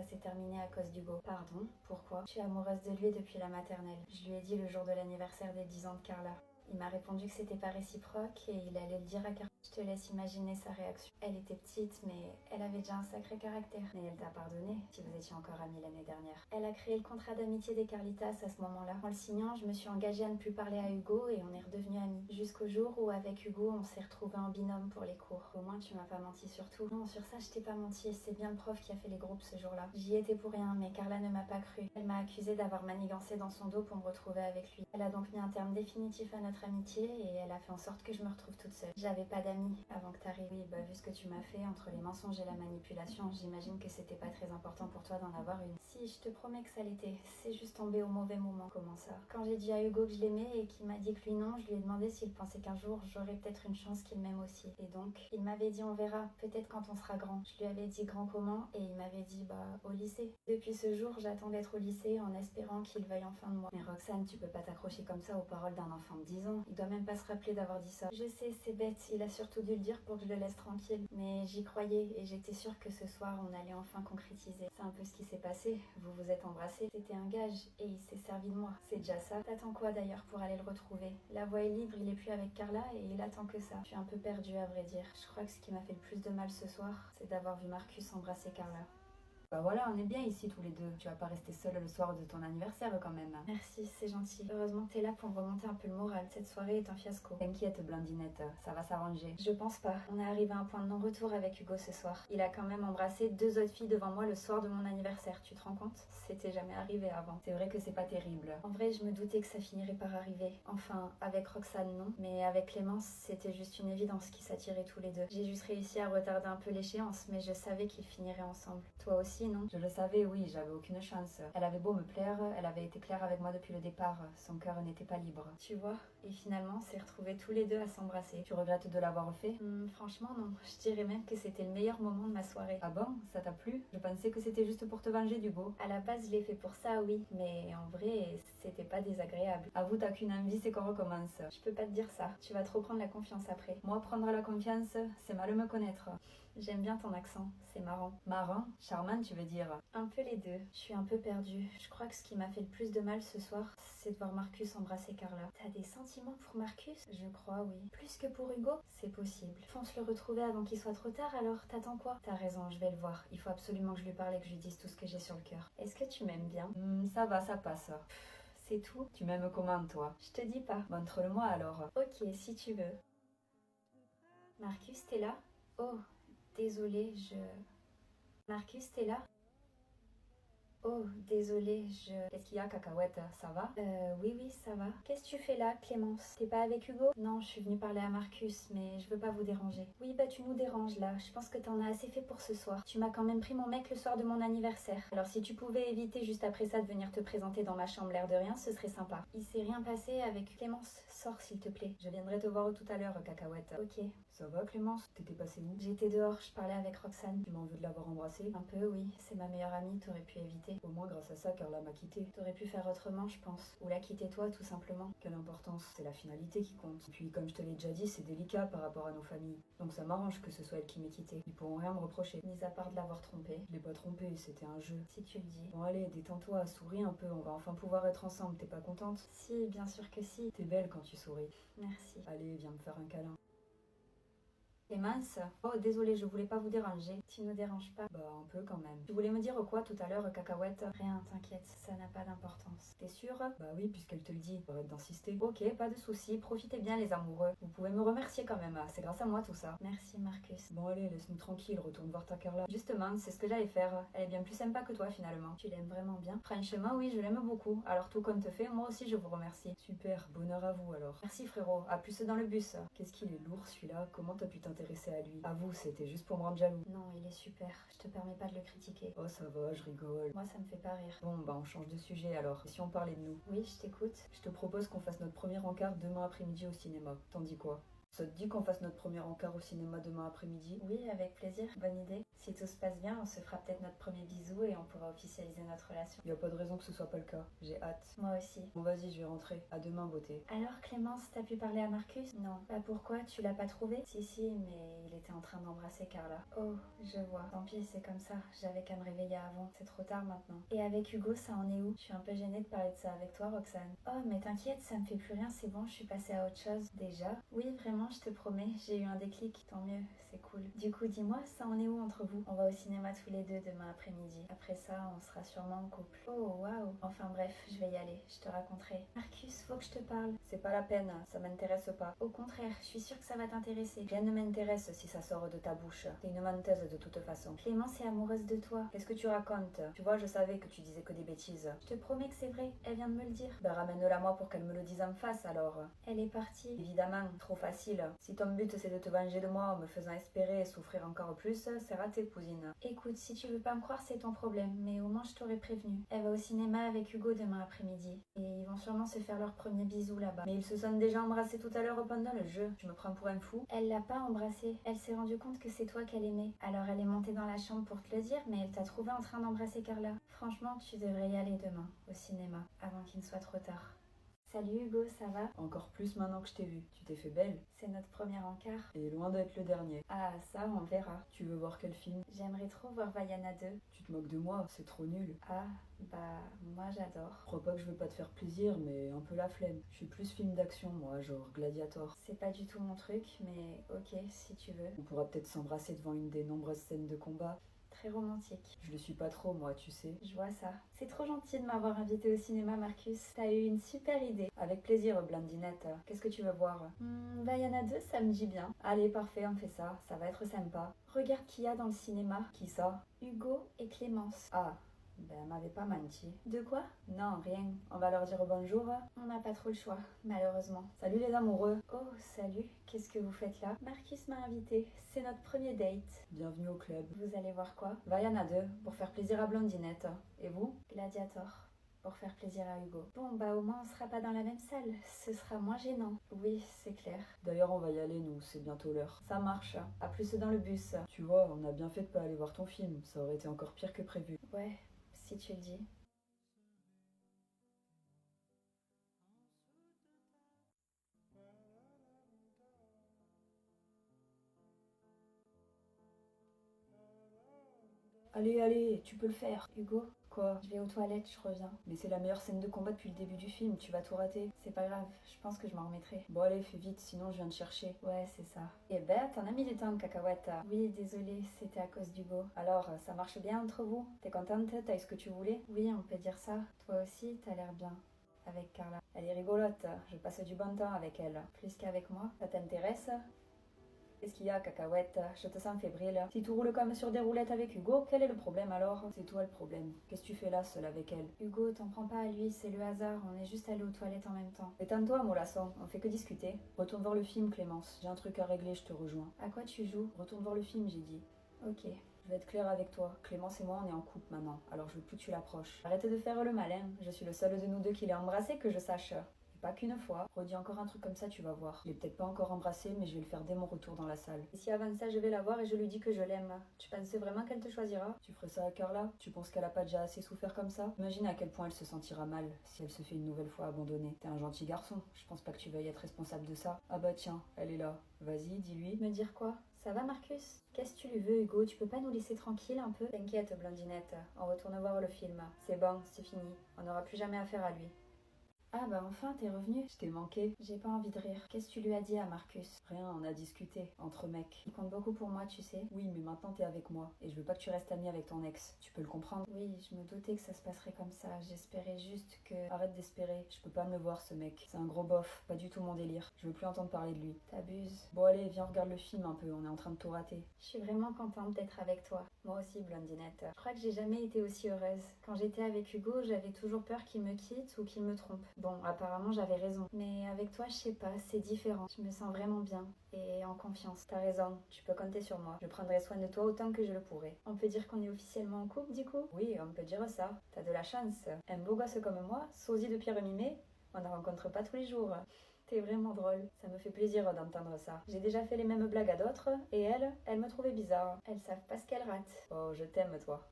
Ça s'est terminé à cause d'Hugo. Pardon, pourquoi? Je suis amoureuse de lui depuis la maternelle. Je lui ai dit le jour de l'anniversaire des 10 ans de Carla. Il m'a répondu que c'était pas réciproque et il allait le dire à Carla. Je te laisse imaginer sa réaction. Elle était petite, mais elle avait déjà un sacré caractère. Mais elle t'a pardonné, si vous étiez encore amis l'année dernière. Elle a créé le contrat d'amitié des Carlitas à ce moment-là. En le signant, je me suis engagée à ne plus parler à Hugo et on est redevenus amis. Jusqu'au jour où, avec Hugo, on s'est retrouvés en binôme pour les cours. Au moins, tu m'as pas menti sur tout. Non, sur ça, je t'ai pas menti. C'est bien le prof qui a fait les groupes ce jour-là. J'y étais pour rien, mais Carla ne m'a pas cru. Elle m'a accusée d'avoir manigancé dans son dos pour me retrouver avec lui. Elle a donc mis un terme définitif à notre amitié et elle a fait en sorte que je me retrouve toute seule. J'avais pas d'amis avant que t'arrives. Oui, vu ce que tu m'as fait, entre les mensonges et la manipulation, j'imagine que c'était pas très important pour toi d'en avoir une. Si, je te promets que ça l'était. C'est juste tombé au mauvais moment. Comment ça? Quand j'ai dit à Hugo que je l'aimais et qu'il m'a dit que lui non, je lui ai demandé s'il pensait qu'un jour j'aurais peut-être une chance qu'il m'aime aussi. Et donc, il m'avait dit on verra, peut-être quand on sera grand. Je lui avais dit grand comment et il m'avait dit au lycée. Depuis ce jour, j'attends d'être au lycée en espérant qu'il veuille enfin de moi. Mais Roxane, tu peux pas t'accrocher comme ça aux paroles d'un enfant de 10 ans. Il doit même pas se rappeler d'avoir dit ça. Je sais, c'est bête, il a surtout dû le dire pour que je le laisse tranquille. Mais j'y croyais et j'étais sûre que ce soir on allait enfin concrétiser. C'est un peu ce qui s'est passé, vous vous êtes embrassés. C'était un gage et il s'est servi de moi. C'est déjà ça. T'attends quoi d'ailleurs pour aller le retrouver? La voie est libre, il est plus avec Carla et il attend que ça. Je suis un peu perdue à vrai dire. Je crois que ce qui m'a fait le plus de mal ce soir, c'est d'avoir vu Marcus embrasser Carla. Bah voilà, on est bien ici tous les deux. Tu vas pas rester seule le soir de ton anniversaire quand même. Merci, c'est gentil. Heureusement que t'es là pour me remonter un peu le moral. Cette soirée est un fiasco. T'inquiète, Blandinette, ça va s'arranger. Je pense pas. On est arrivé à un point de non-retour avec Hugo ce soir. Il a quand même embrassé 2 autres filles devant moi le soir de mon anniversaire, tu te rends compte? C'était jamais arrivé avant. C'est vrai que c'est pas terrible. En vrai, je me doutais que ça finirait par arriver. Enfin, avec Roxane, non. Mais avec Clémence, c'était juste une évidence qui s'attirait tous les deux. J'ai juste réussi à retarder un peu l'échéance, mais je savais qu'ils finiraient ensemble. Toi aussi, non? Je le savais, oui, j'avais aucune chance. Elle avait beau me plaire, elle avait été claire avec moi depuis le départ. Son cœur n'était pas libre. Tu vois? Et finalement, on s'est retrouvés tous les deux à s'embrasser. Tu regrettes de l'avoir fait? Franchement, non. Je dirais même que c'était le meilleur moment de ma soirée. Ah bon? Ça t'a plu? Je pensais que c'était juste pour te venger d'Hugo. À la base, je l'ai fait pour ça, oui. Mais en vrai, c'était pas désagréable. Avoue, t'as qu'une envie, c'est qu'on recommence. Je peux pas te dire ça. Tu vas trop prendre la confiance après. Moi, prendre la confiance, c'est mal me connaître. J'aime bien ton accent, c'est marrant. Marrant? Charmant, tu veux dire? Un peu les deux. Je suis un peu perdue. Je crois que ce qui m'a fait le plus de mal ce soir, c'est de voir Marcus embrasser Carla. T'as des sentiments pour Marcus? Je crois, oui. Plus que pour Hugo? C'est possible. Fonce le retrouver avant qu'il soit trop tard, alors t'attends quoi? T'as raison, je vais le voir. Il faut absolument que je lui parle et que je lui dise tout ce que j'ai sur le cœur. Est-ce que tu m'aimes bien? Ça va, ça passe. C'est tout? Tu m'aimes comment, toi? Je te dis pas. Montre-le-moi alors. Ok, si tu veux. Marcus, t'es là? Oh, désolée, Marcus, t'es là? Oh, désolée, Qu'est-ce qu'il y a, cacahuète? Ça va? Oui, ça va. Qu'est-ce que tu fais là, Clémence? T'es pas avec Hugo? Non, je suis venue parler à Marcus, mais je veux pas vous déranger. Oui, tu nous déranges là. Je pense que t'en as assez fait pour ce soir. Tu m'as quand même pris mon mec le soir de mon anniversaire. Alors si tu pouvais éviter juste après ça de venir te présenter dans ma chambre l'air de rien, ce serait sympa. Il s'est rien passé avec Clémence. Sors, s'il te plaît. Je viendrai te voir tout à l'heure, cacahuète. Ok. Ça va, Clémence? T'étais passée où? J'étais dehors, je parlais avec Roxane. Tu m'en veux de l'avoir embrassée? Un peu, oui. C'est ma meilleure amie, t'aurais pu éviter. Au moins, grâce à ça, Carla m'a quitté. T'aurais pu faire autrement, je pense. Ou la quitter toi, tout simplement. Quelle importance? C'est la finalité qui compte. Et puis, comme je te l'ai déjà dit, c'est délicat par rapport à nos familles. Donc ça m'arrange que ce soit elle qui m'ait quitté. Ils pourront rien me reprocher. Mis à part de l'avoir trompée. Je l'ai pas trompé, c'était un jeu. Si tu le dis. Bon allez, détends-toi, souris un peu, on va enfin pouvoir être ensemble, t'es pas contente? Si, bien sûr que si. T'es belle quand tu souris. Merci. Allez, viens me faire un câlin. Clémence? Oh, désolée, je voulais pas vous déranger. Tu nous déranges pas? Bah, un peu quand même. Tu voulais me dire quoi tout à l'heure, cacahuète? Rien, t'inquiète, ça n'a pas d'importance. T'es sûre? Bah oui, puisqu'elle te le dit. Arrête d'insister. Ok, pas de soucis, profitez bien les amoureux. Vous pouvez me remercier quand même, c'est grâce à moi tout ça. Merci Marcus. Bon allez, laisse-nous tranquille, retourne voir ta Carla. Justement, c'est ce que j'allais faire. Elle est bien plus sympa que toi finalement. Tu l'aimes vraiment bien? Franchement, oui, je l'aime beaucoup. Alors tout compte fait, moi aussi je vous remercie. Super, bonheur à vous alors. Merci frérot, à plus dans le bus. Qu'est-ce qu'il est lourd celui-là, comment t'as pu t'intéresser à lui? Vous, c'était juste pour me rendre jaloux. Non, il est super. Je te permets pas de le critiquer. Oh, ça va, je rigole. Moi, ça me fait pas rire. Bon, on change de sujet alors. Et si on parlait de nous? Oui, je t'écoute. Je te propose qu'on fasse notre premier encart demain après-midi au cinéma. T'en dis quoi? Ça te dit qu'on fasse notre premier encart au cinéma demain après-midi? Oui, avec plaisir. Bonne idée. Si tout se passe bien, on se fera peut-être notre premier bisou et on pourra pourra officialiser notre relation. Y a pas de raison que ce soit pas le cas. J'ai hâte. Moi aussi. Bon vas-y, je vais rentrer. À demain, beauté. Alors Clémence, t'as pu parler à Marcus? Non. Bah pourquoi? Tu l'as pas trouvé? Si, mais il était en train d'embrasser Carla. Oh, je vois. Tant pis, c'est comme ça. J'avais qu'à me réveiller avant. C'est trop tard maintenant. Et avec Hugo, ça en est où? Je suis un peu gênée de parler de ça avec toi, Roxane. Oh, mais t'inquiète, ça me fait plus rien, c'est bon, je suis passée à autre chose. Déjà? Oui, vraiment, je te promets, j'ai eu un déclic. Tant mieux, c'est cool. Du coup, dis-moi, ça en est où entre vous? On va au cinéma tous les deux demain après-midi. Après ça, on sera sûrement en couple. Oh, waouh. Enfin bref, je vais y aller, je te raconterai. Marcus, faut que je te parle. C'est pas la peine, ça m'intéresse pas. Au contraire, je suis sûre que ça va t'intéresser. Rien ne m'intéresse si ça sort de ta bouche. T'es une menteuse de toute façon. Clémence est amoureuse de toi. Qu'est-ce que tu racontes? Tu vois, je savais que tu disais que des bêtises. Je te promets que c'est vrai, elle vient de me le dire. Ben ramène-la moi pour qu'elle me le dise en face alors. Elle est partie. Évidemment, trop facile. Si ton but c'est de te venger de moi en me faisant espérer et souffrir encore plus, c'est raté, cousine. Écoute, si tu veux pas me croire, c'est ton problème, mais au moins je t'aurais prévenu. Elle va au cinéma avec Hugo demain après-midi. Et ils vont sûrement se faire leur premier bisou là-bas. Mais ils se sont déjà embrassés tout à l'heure pendant le jeu. Tu me prends pour un fou? Elle l'a pas embrassé. Elle s'est rendue compte que c'est toi qu'elle aimait. Alors elle est montée dans la chambre pour te le dire, mais elle t'a trouvé en train d'embrasser Carla. Franchement, tu devrais y aller demain, au cinéma, avant qu'il ne soit trop tard. Salut Hugo, ça va? Encore plus maintenant que je t'ai vu. Tu t'es fait belle. C'est notre premier encart. Et loin d'être le dernier. Ah, ça, on verra. Tu veux voir quel film? J'aimerais trop voir Vaiana 2. Tu te moques de moi, c'est trop nul. Ah, bah, moi j'adore. Crois pas que je veux pas te faire plaisir, mais un peu la flemme. Je suis plus film d'action, moi, genre Gladiator. C'est pas du tout mon truc, mais ok, si tu veux. On pourra peut-être s'embrasser devant une des nombreuses scènes de combat. Très romantique. Je le suis pas trop, moi, tu sais. Je vois ça. C'est trop gentil de m'avoir invité au cinéma, Marcus. T'as eu une super idée. Avec plaisir, Blandinette. Qu'est-ce que tu veux voir? Vaiana 2, ça me dit bien. Allez, parfait, on fait ça va être sympa. Regarde qui y a dans le cinéma. Qui ça? Hugo et Clémence. Ah, ben elle m'avait pas menti. De quoi? Non, rien. On va leur dire bonjour. On n'a pas trop le choix, malheureusement. Salut les amoureux. Oh, salut. Qu'est-ce que vous faites là? Marcus m'a invité. C'est notre premier date. Bienvenue au club. Vous allez voir quoi? Vaiana 2, pour faire plaisir à Blondinette. Et vous? Gladiator. Pour faire plaisir à Hugo. Bon, bah au moins on sera pas dans la même salle. Ce sera moins gênant. Oui, c'est clair. D'ailleurs, on va y aller, nous. C'est bientôt l'heure. Ça marche. À plus dans le bus. Tu vois, on a bien fait de pas aller voir ton film. Ça aurait été encore pire que prévu. Ouais, si tu le dis. Allez, tu peux le faire. Hugo, Quoi? je vais aux toilettes, je reviens. Mais c'est la meilleure scène de combat depuis le début du film, tu vas tout rater. C'est pas grave, je pense que je m'en remettrai. Bon allez, fais vite, sinon je viens te chercher. Ouais, c'est ça. Eh ben, t'en as mis du temps, cacahuète. Oui, désolée, c'était à cause d'Hugo. Alors, ça marche bien entre vous? T'es contente? T'as eu ce que tu voulais? Oui, on peut dire ça. Toi aussi, t'as l'air bien. Avec Carla. Elle est rigolote, je passe du bon temps avec elle. Plus qu'avec moi. Ça t'intéresse? Qu'est-ce qu'il y a, cacahuète? Je te sens fébrile. Si tu roules comme sur des roulettes avec Hugo, quel est le problème alors? C'est toi le problème. Qu'est-ce que tu fais là, seule avec elle? Hugo, t'en prends pas à lui, c'est le hasard. On est juste allés aux toilettes en même temps. Éteins-toi, mollasson, on fait que discuter. Retourne voir le film, Clémence. J'ai un truc à régler, je te rejoins. À quoi tu joues? Retourne voir le film, j'ai dit. Ok. Je vais être claire avec toi. Clémence et moi, on est en couple maintenant. Alors je veux plus que tu l'approches. Arrête de faire le malin. Je suis le seul de nous deux qui l'ait embrassé, que je sache. Pas qu'une fois. Redis encore un truc comme ça, tu vas voir. Je l'ai peut-être pas encore embrassé, mais je vais le faire dès mon retour dans la salle. Et si avant ça, je vais la voir et je lui dis que je l'aime, tu penses vraiment qu'elle te choisira? Tu ferais ça à Carla? Tu penses qu'elle a pas déjà assez souffert comme ça? Imagine à quel point elle se sentira mal si elle se fait une nouvelle fois abandonner. T'es un gentil garçon. Je pense pas que tu veuilles être responsable de ça. Ah bah tiens, elle est là. Vas-y, dis-lui. Me dire quoi? Ça va, Marcus? Qu'est-ce que tu lui veux, Hugo? Tu peux pas nous laisser tranquille un peu? T'inquiète, Blondinette. On retourne voir le film. C'est bon, c'est fini. On n'aura plus jamais affaire à lui. Ah bah enfin, t'es revenu. Je t'ai manqué. J'ai pas envie de rire. Qu'est-ce que tu lui as dit à Marcus? Rien, on a discuté, entre mecs. Il compte beaucoup pour moi, tu sais. Oui, mais maintenant t'es avec moi, et je veux pas que tu restes amie avec ton ex. Tu peux le comprendre? Oui, je me doutais que ça se passerait comme ça. J'espérais juste que... Arrête d'espérer, je peux pas me le voir ce mec. C'est un gros bof, pas du tout mon délire. Je veux plus entendre parler de lui. T'abuses. Bon allez, viens, on regarde le film un peu, on est en train de tout rater. Je suis vraiment contente d'être avec toi. Moi aussi, Blondinette. Je crois que j'ai jamais été aussi heureuse. Quand j'étais avec Hugo, j'avais toujours peur qu'il me quitte ou qu'il me trompe. Bon, apparemment j'avais raison. Mais avec toi, je sais pas, c'est différent. Je me sens vraiment bien et en confiance. T'as raison, tu peux compter sur moi. Je prendrai soin de toi autant que je le pourrai. On peut dire qu'on est officiellement en couple du coup? Oui, on peut dire ça. T'as de la chance. Un beau gosse comme moi, sosie de Pierre Mimé, on ne rencontre pas tous les jours. T'es vraiment drôle. Ça me fait plaisir d'entendre ça. J'ai déjà fait les mêmes blagues à d'autres, et elles me trouvaient bizarre. Elles savent pas ce qu'elles ratent. Oh, je t'aime, toi.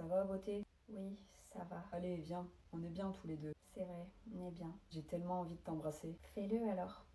Ça va, beauté? Oui, ça va. Allez, viens, on est bien tous les deux. C'est vrai, on est bien. J'ai tellement envie de t'embrasser. Fais-le alors.